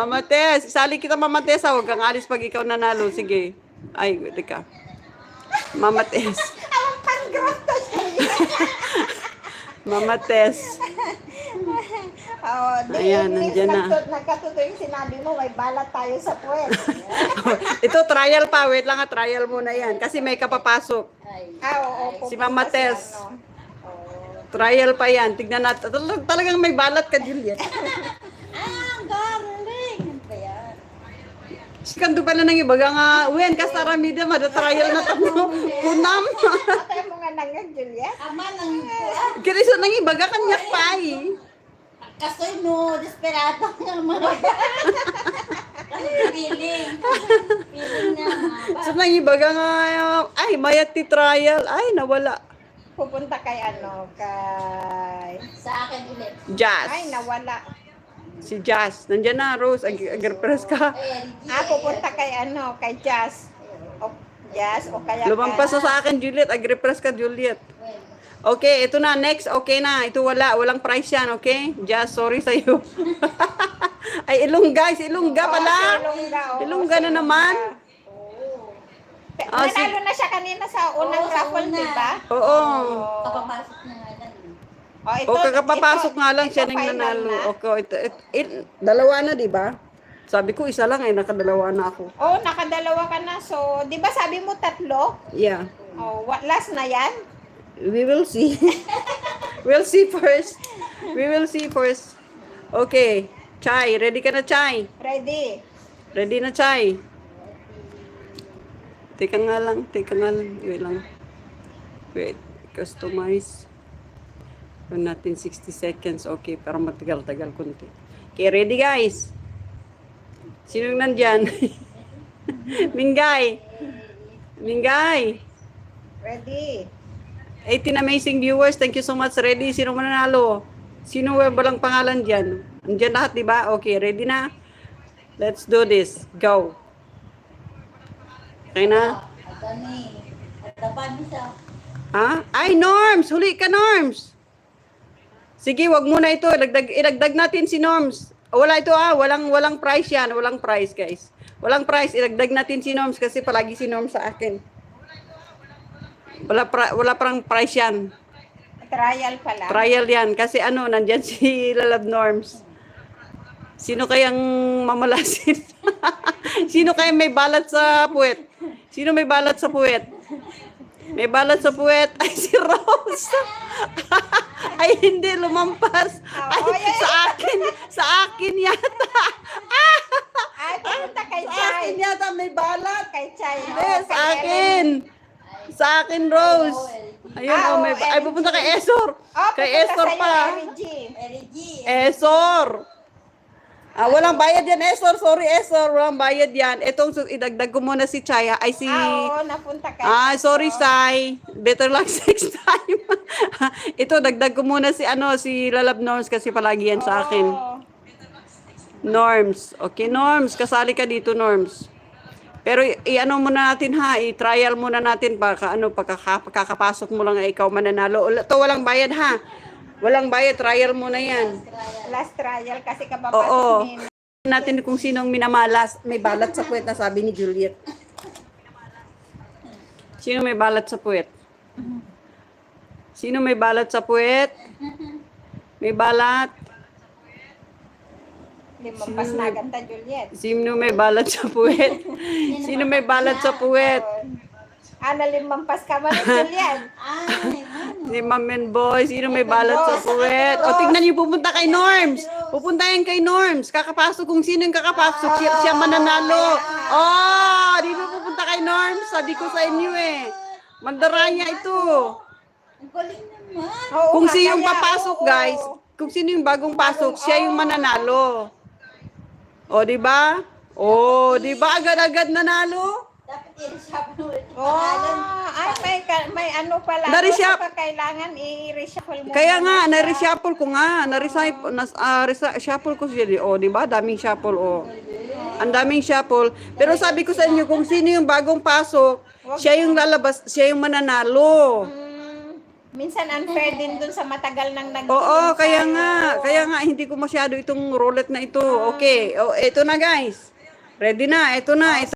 Mama Tess, isali kita Mama Tess. Huwag kang alis pag ikaw nanalo. Sige. Ay, teka. Mama Tess. Ang panggroto siya. Mama Tess. Oh, Ayan, nandiyan na. Nagkatuto yung sinabi mo, may balat tayo sa puwet. Ito, trial pa. Wait lang, trial muna yan. Kasi may kapapasok. Oo. Si Mama pupunta Tess. ano. Trial pa yan. Tignan natin. Talagang may balat ka, Juliet. Galing! Ano ba yan? Sikanto pala ng iba nga, uyan ka sa ramida, trial na tatlo. Kunam. Atay mo nga nangag, Juliet. Ama nang Kiriso ng iba ka kanyak pa eh. kasoy no, desperado nga mga. Kasi feeling. Feeling na. So nang iba nga, ay, mayat ti trial. Ay, nawala. Pupunta kay ano, kay... Sa akin ulit. Jazz. Ay, nawala. Si Jazz. Nandiyan na, Rose. Agripres ka. Pupunta kay ano, kay Jazz. O, Jazz, o kaya Lumampas na sa akin, Juliet. Agripres ka, Juliet. Okay, ito na. Next. Okay na. Ito wala. Walang price yan, okay? Jazz, sorry sa'yo. Ay, Ilongga. Si Ilongga pala. Ilongga na naman. Nanalo na siya kanina sa unang raffle, di ba? Oo. Kapapasok na nga lang. O kakapapasok nga lang siya nang final nanalo. na. Okay, dalawa na, di ba? Sabi ko, isa lang nakadalawa na ako. Oh, nakadalawa ka na. So, di ba sabi mo tatlo? Yeah. Oh, last na yan? We will see. We'll see first. We will see first. Okay. Chai, ready ka na, Chai? Ready? Ready na, Chai? Teka nga lang. Wait lang. Wait. Customize. Gawin natin 60 seconds. Okay, pero matagal-tagal kunti. Okay, ready guys? Sinong nandyan? Mingay. Ready? 18 amazing viewers. Thank you so much. Ready? Sino mananalo? Sino walang pangalan dyan? Andyan lahat, di ba? Okay, ready na? Let's do this. Go. Okay na? Atani. At dapan siya. Ha? Ay, Norms! Huli ka, Norms! Sige, wag muna ito. Ilagdag natin si Norms. Wala ito walang price yan. Walang price, guys. Walang price. Ilagdag natin si Norms kasi palagi si Norms sa akin. Wala parang price yan. Trial pala. Trial yan. Kasi nandyan si Lalab Norms. Sino kayang mamalasin? Sino kayang may balat sa puwet? Sino may balat sa puwet? May balat sa puwet. Ay, si Rose. Ay, hindi. Lumampas. Ay, sa akin yata. Ay, pupunta kay Sa Chay. akin yata may balat. Kay Chay. Hindi, sa akin. Sa akin, Rose. Ayun, ay, pupunta kay Esor. Kay Esor pa. LG. Esor. Walang bayad yan, Esor. Sorry, Esor. Walang bayad yan. Itong idagdag ko muna si Chaya. Ay, si... Oo, napunta kay sorry, Sai. Better luck next time. Ito, dagdag ko muna si Lalab Norms kasi palagi yan sa akin. Norms. Okay, Norms. Kasali ka dito, Norms. Pero muna natin ha, i-trial muna natin pagkakapasok mo lang ikaw mananalo. Ito, walang bayad ha. Walang bayad, trial muna yan. Last trial kasi Oo. kapapasok ni Natin kung sinong minamalas. May balat sa puwet na sabi ni Juliet. Sino may balat sa puwet? Sino may balat sa puwet? May balat? Limampas na ganda, Juliet. Sino may balat sa puwet? Sino may balat sa puwet? Limampas ka man, Juliet. Ay, Si Mamen Boy, sino may balat sa puwet? O, tignan niyo, pupunta kay Norms. Pupunta yan kay Norms. Kakapasok, kung sino yung kakapasok, siya mananalo. Di ba pupunta kay Norms? Sabi ko sa inyo Mandaraya ito. ang galing naman. Oo Kung nga, sino yung kaya, papasok, oo. guys, kung sino yung bagong pasok, siya yung mananalo. O, di ba? Di ba? Agad-agad nanalo? Dapat i-reshuffle ulit yung Oh, pangalan. may ano pala. Na-reshuffle. Basta kailangan i-reshuffle mo. Kaya nga, na-reshuffle ko nga. Na-reshuffle ko siya. Di ba? Daming shuffle, Ang daming shuffle. Pero sabi ko sa inyo, kung sino yung bagong pasok, siya yung lalabas, siya yung mananalo. Minsan unfair din dun sa matagal nang nag Oo, kaya nga hindi ko masyado itong roulette na ito. Okay, ito na guys. Ready na, ito na.